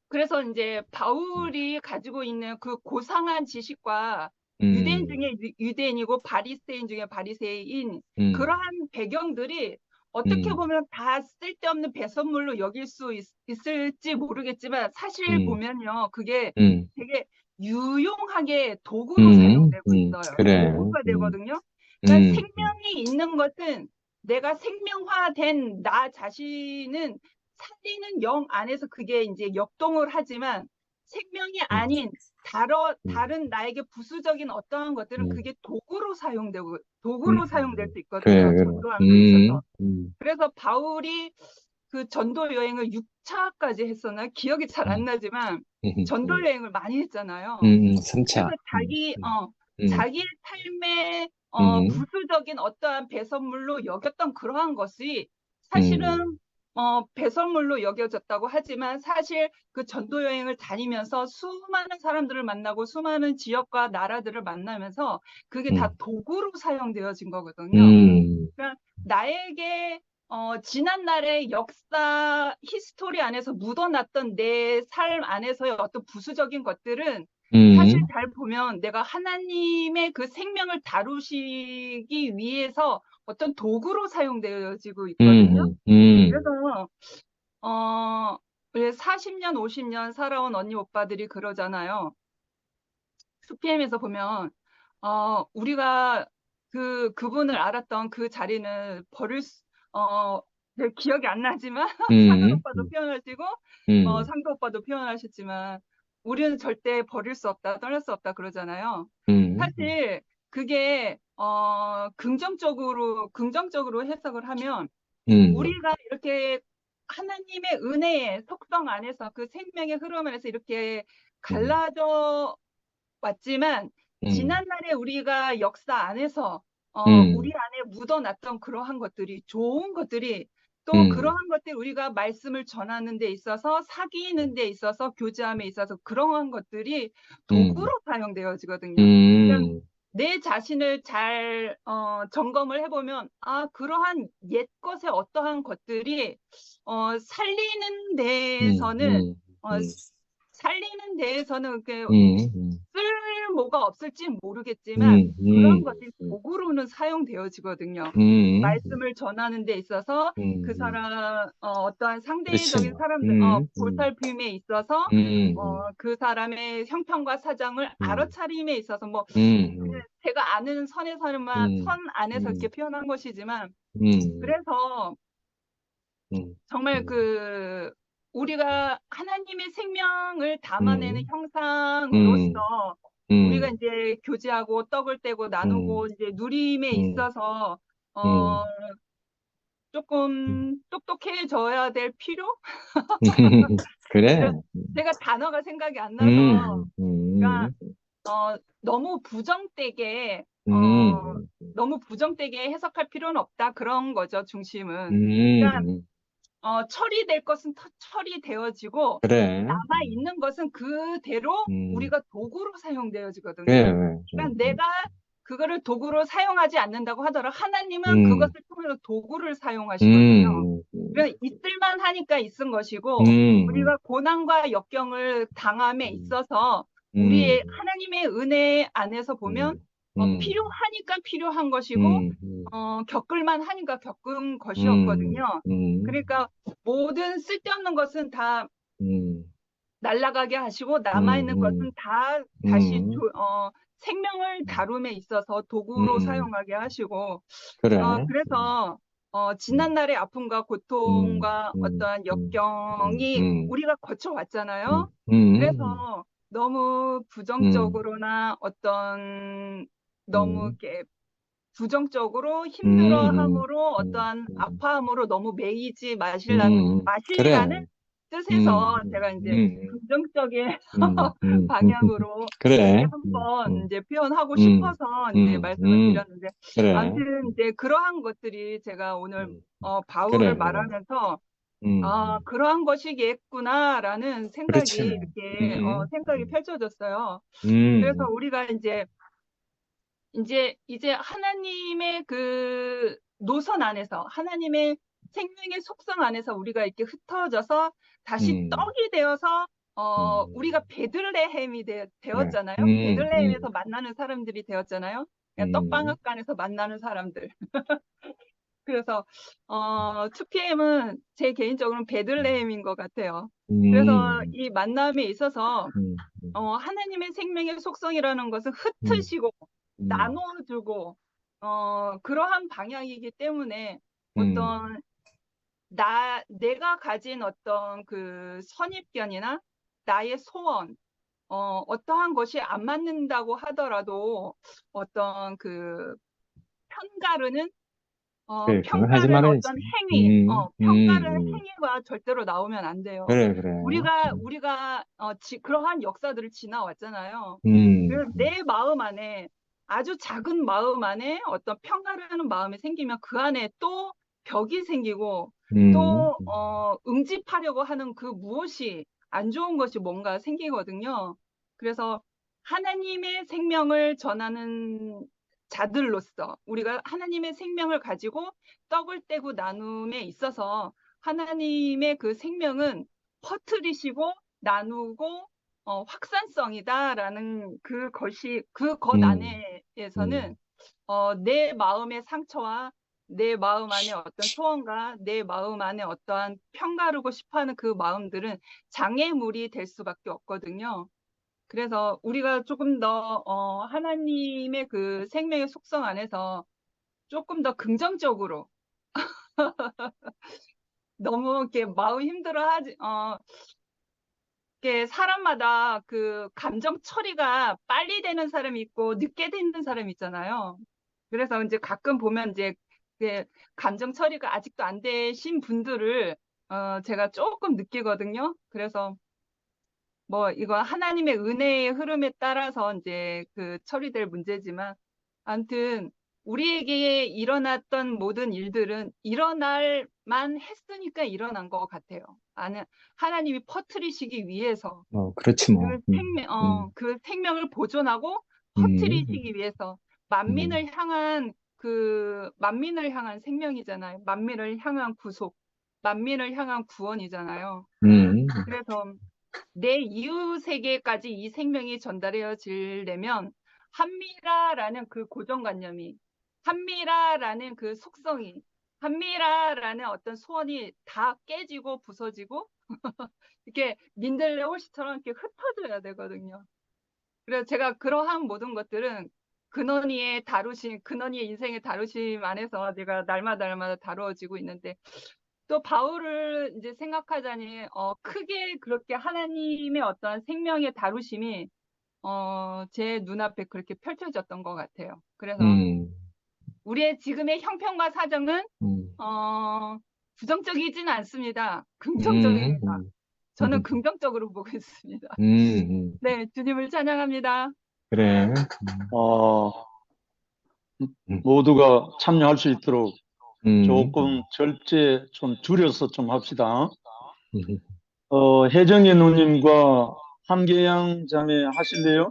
그래서 이제 바울이 가지고 있는 그 고상한 지식과 유대인 중에 유대인이고 바리새인 중에 바리새인 그러한 배경들이 어떻게 보면 다 쓸데없는 배선물로 여길 수 있을지 모르겠지만 사실 보면요 그게 되게 유용하게 도구로 사용되고 있어요. 도구가 되거든요. 그러니까 생명이 있는 것은 내가 생명화된 나 자신은 살리는 영 안에서 그게 이제 역동을 하지만 생명이 아닌 다른 나에게 부수적인 어떠한 것들은 그게 도구로 사용될 수 있거든요. 전도하는 데 있어서. 그래서 바울이 그 전도 여행을 6차까지 했었나 기억이 잘 안 나지만 전도 여행을 많이 했잖아요. 3차. 그래서 자기의 삶의 부수적인 어떠한 배선물로 여겼던 그러한 것이 사실은 배선물로 여겨졌다고 하지만 사실 그 전도 여행을 다니면서 수많은 사람들을 만나고 수많은 지역과 나라들을 만나면서 그게 다 도구로 사용되어진 거거든요. 그러니까 나에게 지난날의 역사 히스토리 안에서 묻어놨던 내 삶 안에서의 어떤 부수적인 것들은 사실 잘 보면 내가 하나님의 그 생명을 다루시기 위해서 어떤 도구로 사용되어지고 있거든요. 그래서 40년, 50년 살아온 언니 오빠들이 그러잖아요. 2PM에서 보면 우리가 그분을 알았던 그 자리는 네, 기억이 안 나지만 사근 오빠도 표현하시고 상도 오빠도 표현하셨지만 우리는 절대 버릴 수 없다, 떠날 수 없다 그러잖아요. 사실 그게 긍정적으로 해석을 하면 우리가 이렇게 하나님의 은혜의 속성 안에서 그 생명의 흐름 안에서 이렇게 갈라져 왔지만 지난날에 우리가 역사 안에서 우리 안에 묻어놨던 그러한 것들이 좋은 것들이 또 그러한 것들 우리가 말씀을 전하는 데 있어서 사귀는 데 있어서 교제함에 있어서 그러한 것들이 도구로 사용되어지거든요. 그러니까 내 자신을 잘 점검을 해보면 그러한 옛 것의 어떠한 것들이 살리는 데에서는 살리는 데에서는 뭐가 없을지 모르겠지만 그런 것이 도구로는 사용되어지거든요. 말씀을 전하는 데 있어서 그 사람 어떠한 상대적인 그렇지. 사람들 보살핌에 있어서 그 사람의 형편과 사정을 알아차림에 있어서 뭐 제가 아는 선에서만 선 안에서 이렇게 표현한 것이지만 그래서 정말 우리가 하나님의 생명을 담아내는 형상으로서 우리가 이제 교제하고 떡을 떼고 나누고 이제 누림에 있어서 조금 똑똑해져야 될 필요? 그래. 제가 단어가 생각이 안 나서 그러니까 너무 부정되게 너무 부정되게 해석할 필요는 없다 그런 거죠, 중심은. 그러니까 처리될 것은 처리되어지고 그래. 남아 있는 것은 그대로 우리가 도구로 사용되어지거든요. 그래. 그러니까 내가 그거를 도구로 사용하지 않는다고 하더라도 하나님은 그것을 통해서 도구를 사용하시거든요. 그러니까 있을만 하니까 있은 것이고 우리가 고난과 역경을 당함에 있어서 우리의 하나님의 은혜 안에서 보면 필요하니까 필요한 것이고 겪을만 하니까 겪은 것이었거든요. 그러니까 모든 쓸데없는 것은 다 날아가게 하시고 남아있는 것은 다 다시 생명을 다룸에 있어서 도구로 사용하게 하시고 그래. 그래서 지난날의 아픔과 고통과 어떠한 역경이 우리가 거쳐왔잖아요. 그래서 너무 부정적으로나 어떤 너무 이렇게 부정적으로 힘들어함으로 어떠한 아파함으로 너무 매이지 마시라는 그래. 뜻에서 제가 이제 긍정적인 방향으로 그래. 한번 이제 표현하고 싶어서 이제 말씀을 드렸는데 그래. 아무튼 이제 그러한 것들이 제가 오늘 바울을 그래, 그래. 말하면서 그러한 것이겠구나라는 생각이 그렇지. 이렇게 생각이 펼쳐졌어요. 음, 그래서 우리가 이제 하나님의 그 노선 안에서 하나님의 생명의 속성 안에서 우리가 이렇게 흩어져서 다시 떡이 되어서 우리가 베들레헴이 되었잖아요. 베들레헴에서 만나는 사람들이 되었잖아요. 그냥 떡방앗간에서 만나는 사람들. 그래서 2PM은 제 개인적으로는 베들레헴인 것 같아요. 그래서 이 만남에 있어서 하나님의 생명의 속성이라는 것은 흩으시고 나눠주고 그러한 방향이기 때문에 어떤 내가 가진 어떤 그 선입견이나 나의 소원 어떠한 것이 안 맞는다고 하더라도 어떤 그 편가르는 그래, 그건 하지 평가는 말아야지. 어떤 행위, 평가는 행위가 절대로 나오면 안 돼요. 그래, 그래. 우리가 그러한 역사들을 지나왔잖아요. 음, 그래서 내 마음 안에 아주 작은 마음 안에 어떤 평가라는 마음이 생기면 그 안에 또 벽이 생기고 또 응집하려고 하는 그 무엇이 안 좋은 것이 뭔가 생기거든요. 그래서 하나님의 생명을 전하는 자들로서 우리가 하나님의 생명을 가지고 떡을 떼고 나눔에 있어서 하나님의 그 생명은 퍼뜨리시고 나누고 확산성이다라는 그것 안에서는 내 마음의 상처와 내 마음 안에 어떤 소원과 내 마음 안에 어떠한 평가르고 싶어하는 그 마음들은 장애물이 될 수밖에 없거든요. 그래서 우리가 조금 더 하나님의 그 생명의 속성 안에서 조금 더 긍정적으로 너무 이렇게 마음 힘들어하지 이게 사람마다 그 감정 처리가 빨리 되는 사람이 있고 늦게 되는 사람이 있잖아요. 그래서 이제 가끔 보면 이제 그 감정 처리가 아직도 안 되신 분들을 제가 조금 느끼거든요. 그래서 뭐 이거 하나님의 은혜의 흐름에 따라서 이제 그 처리될 문제지만 아무튼 우리에게 일어났던 모든 일들은 일어날 만 했으니까 일어난 것 같아요. 하나님이 퍼뜨리시기 위해서 그렇지 뭐. 그 생명을 보존하고 퍼뜨리시기 위해서 만민을 향한 생명이잖아요. 만민을 향한 구속, 만민을 향한 구원이잖아요. 그래서 내 이웃에게까지 이 생명이 전달해지려면 한미라라는 그 고정관념이, 한미라라는 그 속성이, 한미라라는 어떤 소원이 다 깨지고 부서지고 이렇게 민들레 홀씨처럼 이렇게 흩어져야 되거든요. 그래서 제가 그러한 모든 것들은 근원이의 다루심, 근원이의 인생의 다루심 안에서 제가 날마다 다루어지고 있는데, 또 바울을 이제 생각하자니 크게 그렇게 하나님의 어떤 생명의 다루심이 제 눈앞에 그렇게 펼쳐졌던 것 같아요. 그래서 우리의 지금의 형편과 사정은 부정적이진 않습니다. 긍정적입니다. 저는 긍정적으로 보고 있습니다. 네, 주님을 찬양합니다. 그래. 모두가 참여할 수 있도록 음. 조금 절제 좀 줄여서 좀 합시다. 혜정이 누님과 함계양 자매 하실래요?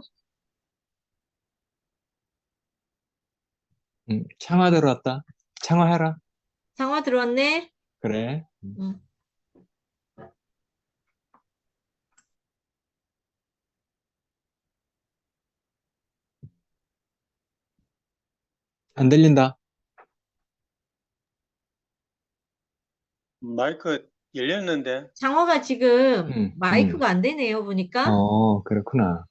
창화 들어왔다. 창화해라. 상화 들어왔네? 그래. 응. 안 들린다. 마이크 열렸는데. 상화가 지금 마이크가 안 되네요, 보니까. 그렇구나.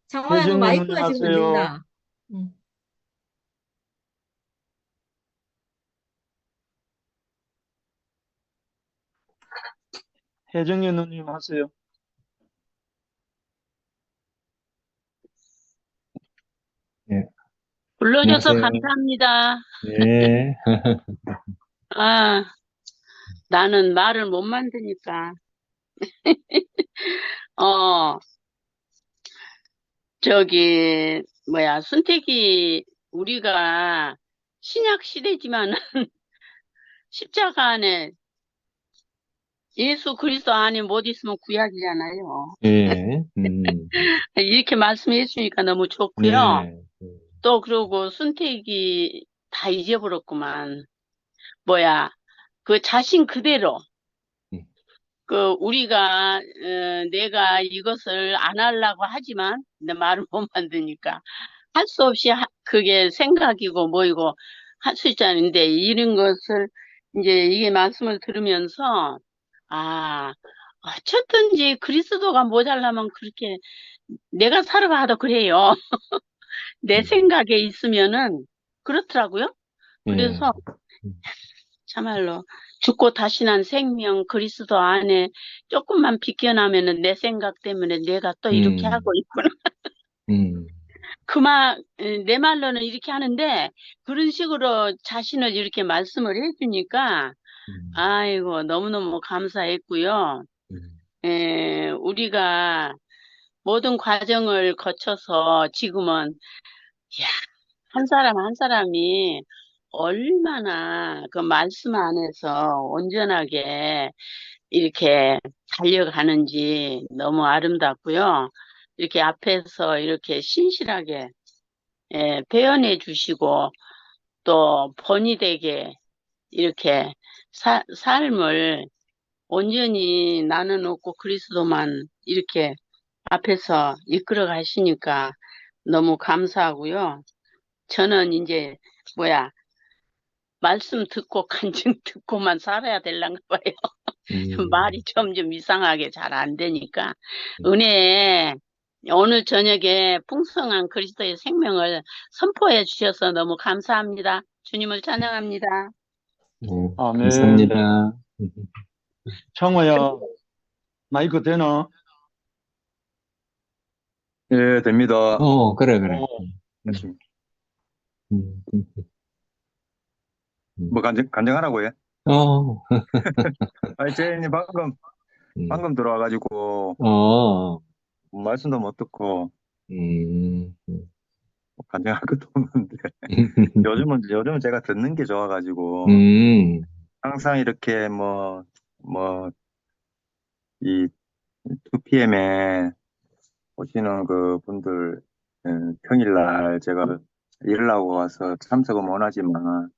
상화야, 너 혜정이 누님 마이크가 지금 안 하세요. 된다. 응. 혜정이 누님 하세요. 예. 불러줘서 안녕하세요. 감사합니다. 예. 아, 나는 말을 못 만드니까. 순택이 우리가 신약 시대지만 십자가 안에 예수 그리스도 안에 못 있으면 구약이잖아요. 예. 이렇게 말씀해 주니까 너무 좋고요. 네. 또 그러고 순택이 다 잊어버렸구만. 그 자신 그대로. 우리가, 내가 이것을 안 하려고 하지만, 내 말을 못 만드니까, 할 수 없이 그게 생각이고 뭐이고 할 수 있잖아요. 이런 것을, 이제 이게 말씀을 들으면서, 어쨌든지 그리스도가 모자라면 그렇게 내가 살아가도 그래요. 내 생각에 있으면은 그렇더라고요. 그래서, 참말로 죽고 다시 난 생명 그리스도 안에 조금만 비껴나면은 내 생각 때문에 내가 또 이렇게 하고 있구나. 내 말로는 이렇게 하는데 그런 식으로 자신을 이렇게 말씀을 해주니까 아이고 너무너무 감사했고요. 우리가 모든 과정을 거쳐서 지금은 한 사람 한 사람이 얼마나 그 말씀 안에서 온전하게 이렇게 달려가는지 너무 아름답고요. 이렇게 앞에서 이렇게 신실하게 배연해 주시고 또 본이 되게 이렇게 삶을 온전히 나는 없고 그리스도만 이렇게 앞에서 이끌어 가시니까 너무 감사하고요. 저는 이제 말씀 듣고 간증 듣고만 살아야 될란가 봐요. 말이 점점 이상하게 잘 안 되니까 은혜에 오늘 저녁에 풍성한 그리스도의 생명을 선포해 주셔서 너무 감사합니다. 주님을 찬양합니다. 아멘. 감사합니다. 창호야, 마이크 되나? 예, 됩니다. 그래. 됐습니다. 뭐 간증하라고 해? 아니, 제인이 방금 들어와가지고, 말씀도 못 듣고, 간증할 것도 없는데, 요즘은 제가 듣는 게 좋아가지고, 항상 이렇게 이 2PM에 오시는 그 분들, 평일날 제가 일을 하고 와서 참석은 못 하지만,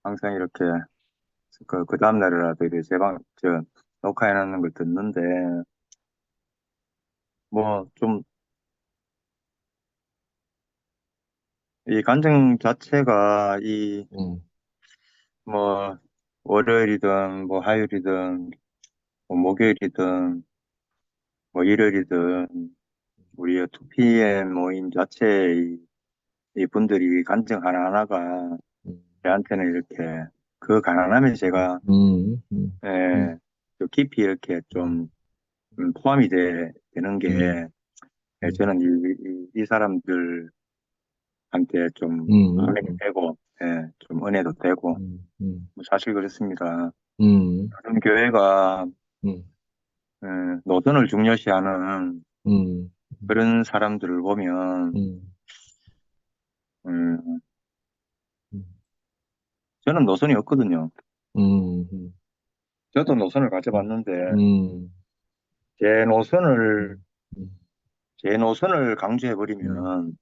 항상 이렇게 그 다음날이라도 이제 녹화해놓는 걸 듣는데, 뭐, 좀, 이 간증 자체가, 뭐, 월요일이든, 뭐, 화요일이든, 뭐, 목요일이든, 뭐, 일요일이든, 우리 2PM 모임 자체의 이 분들이 간증 하나하나가 저한테는 이렇게, 그 가난함에 제가, 예, 좀 깊이 이렇게 좀, 포함이 되는 게, 예, 저는 이 사람들한테 좀 감명이 되고, 예, 좀 은혜도 되고, 뭐 사실 그렇습니다. 다른 교회가, 예, 노선을 중요시하는 그런 사람들을 보면, 음, 저는 노선이 없거든요. 저도 노선을 가져봤는데, 제 노선을, 제 노선을 강조해버리면,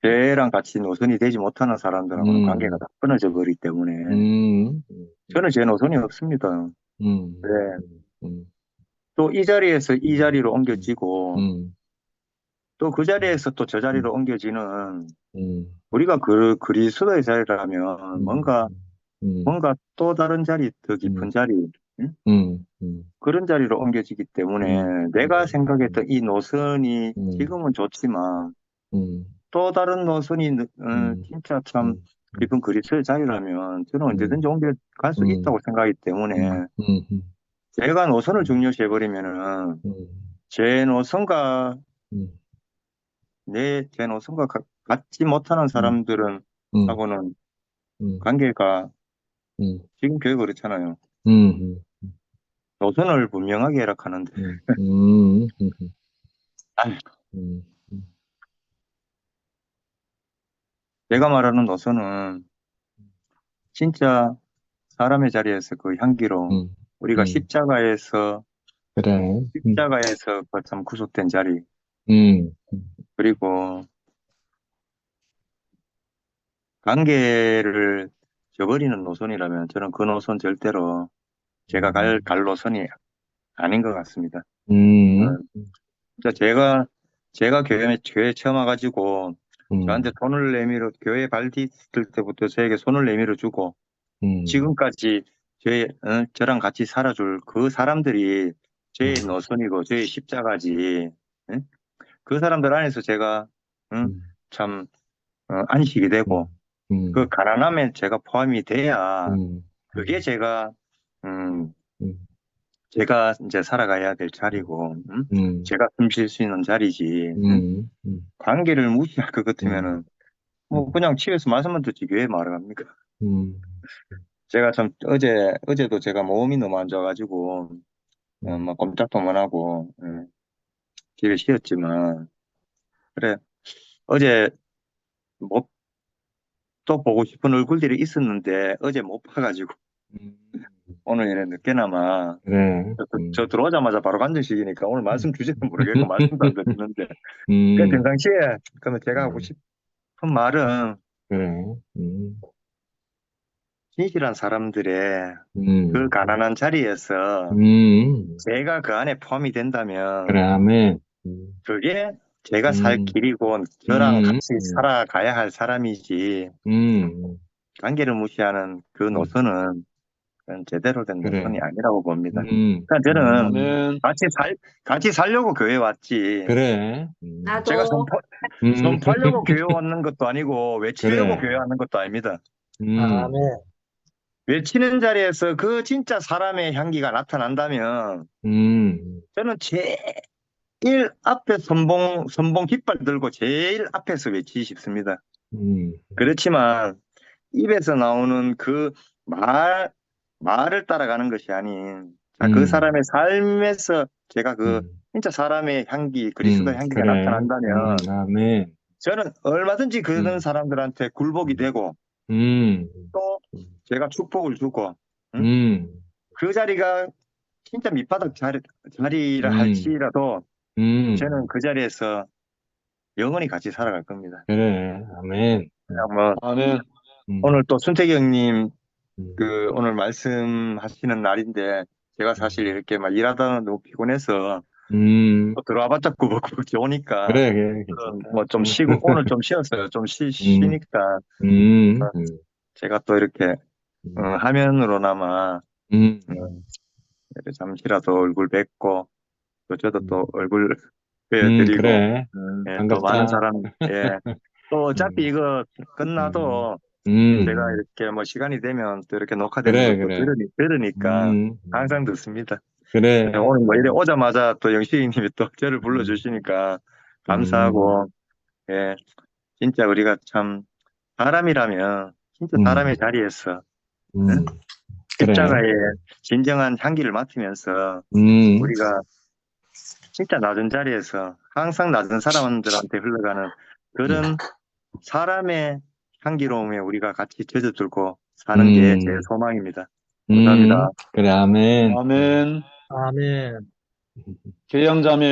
쟤랑 같이 노선이 되지 못하는 사람들하고는 관계가 다 끊어져 버리기 때문에 저는 제 노선이 없습니다. 네. 또 이 자리에서 이 자리로 옮겨지고 또 그 자리에서 또 저 자리로 옮겨지는 우리가 그리스도의 자리라면 뭔가 또 다른 자리, 더 깊은 자리, 응? 그런 자리로 옮겨지기 때문에 내가 생각했던 이 노선이 지금은 좋지만 또 다른 노선이 진짜 참 깊은 그리스도의 자리라면 저는 언제든지 옮겨갈 수 있다고 생각하기 때문에 제가 노선을 중요시해버리면은 제 노선과 제 노선과 같지 못하는 사람들은 하고는 관계가 지금 교회가 그렇잖아요. 노선을 분명하게 해라 하는데 아휴, 제가 말하는 노선은 진짜 사람의 자리에서 그 향기로 우리가 십자가에서 참 구속된 자리 그리고 관계를 저버리는 노선이라면 저는 그 노선 절대로 제가 갈 노선이 아닌 것 같습니다. 진짜 제가 교회에 처음 와가지고 저한테 손을 내밀어 교회 발 디딜 때부터 저에게 손을 내밀어 주고 지금까지 저랑 같이 살아줄 그 사람들이 저의 노선이고 저의 십자가지. 응? 그 사람들 안에서 제가 참 안식이 되고 그 가난함에 제가 포함이 돼야 그게 제가 제가 이제 살아가야 될 자리고 제가 숨 쉴 수 있는 자리지. 관계를 무시할 것 같으면은 뭐 그냥 집에서 말씀만 듣지 왜 말을 합니까? 제가 참 어제도 제가 몸이 너무 안 좋아가지고 막 꼼짝도 못 하고 집에 쉬었지만 그래 어제 못 또 보고 싶은 얼굴들이 있었는데 어제 못 봐가지고 오늘 이래 늦게나마 저 들어오자마자 바로 간증식이니까 오늘 말씀 주제는 모르겠고 말씀도 안 듣는데 그 평상시에 그러면 제가 하고 싶은 말은 진실한 사람들의 그 가난한 자리에서 제가 그 안에 포함이 된다면 그게 제가 살 길이고 저랑 같이 살아가야 할 사람이지 관계를 무시하는 그 노선은 그건 제대로 된 노선이 아니라고 봅니다. 그러니까 저는 같이 살려고 교회 왔지. 나도. 제가 손 팔려고 교회 왔는 것도 아니고 외치려고 교회 왔는 것도 아닙니다. 아멘. 외치는 자리에서 그 진짜 사람의 향기가 나타난다면 저는 제일 앞에 선봉 깃발 들고 제일 앞에서 외치고 싶습니다. 그렇지만 입에서 나오는 그 말을 따라가는 것이 아닌 그 사람의 삶에서 제가 그 진짜 사람의 향기, 그리스도의 향기가 나타난다면 저는 얼마든지 그런 사람들한테 굴복이 되고 또 제가 축복을 주고 그 자리가 진짜 밑바닥 자리라 할지라도 저는 그 자리에서 영원히 같이 살아갈 겁니다. 아멘. 뭐 아멘. 오늘 또 순택이 형님 오늘 말씀하시는 날인데 제가 사실 이렇게 막 일하다 너무 피곤해서 또 들어와봤자 꾸벅꾸벅 좋으니까. 그래, 그래, 괜찮다. 뭐 좀 쉬고, 오늘 좀 쉬었어요. 좀 쉬니까. 제가 또 이렇게, 화면으로나마, 잠시라도 얼굴 뵙고, 또 저도 또 얼굴 보여드리고, 그래. 예, 또 반갑다. 많은 사람, 예. 또 어차피 이거 끝나도 제가 이렇게 뭐 시간이 되면 또 이렇게 녹화되는 것도 그래. 들으니까 항상 듣습니다. 그래. 예, 오늘 뭐 이래 오자마자 또 영식이님이 또 저를 불러주시니까 감사하고, 예. 진짜 우리가 참 사람이라면 진짜 사람의 자리에서 그래. 십자가의 진정한 향기를 맡으면서 우리가 진짜 낮은 자리에서 항상 낮은 사람들한테 흘러가는 그런 사람의 향기로움에 우리가 같이 젖어들고 사는 게 제 소망입니다. 감사합니다. 그래, 아멘. 아멘. 아멘. 계양자매